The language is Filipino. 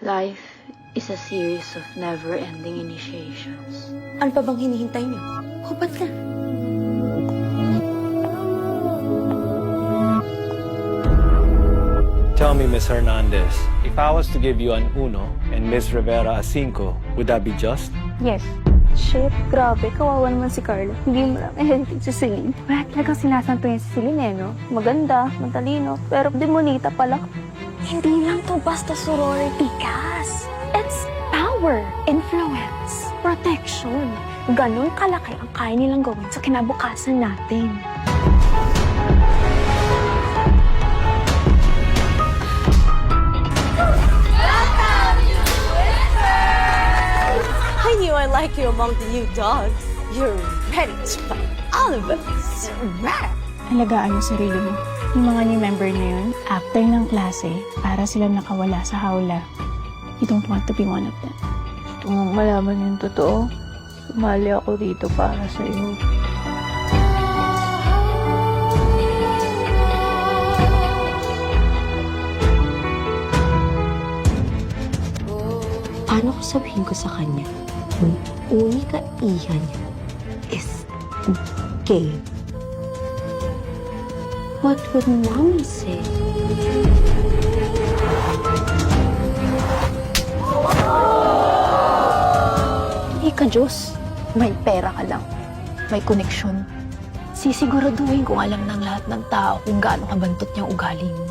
Life is a series of never-ending initiations. Ano pa bang hinihintay niyo? Hubad na. Tell me, Miss Hernandez, if I was to give you an uno and Miss Rivera a cinco, would that be just? Yes. Shit, grabe. Kawawa naman si Carla. Hindi mo lang heritage si Celine. Wala talagang sinasanto yan si Celine eh, no? Maganda, matalino, pero demonita pala. Hindi lang to basta sorority, Cass. It's power, influence, protection. Ganon kalaki ang kaya nilang gawin sa kinabukasan natin. I knew I like you among the new dogs. You're ready to fight all of us. Alagaan mo sarili mo. Yung mga new member na yun, after ng klase, para sila nakawala sa hawla. You don't want to be one of them. Gusto mong malaman yung totoo. Sumali ako dito para sa'yo. Paano ko sabihin ko sa kanya, yung unika iha niya is gay? What would mommy say? Hindi ka Diyos. May pera ka lang. May koneksyon. Sisiguraduhin kung alam ng lahat ng tao kung gaano kabantot niyang ugali mo.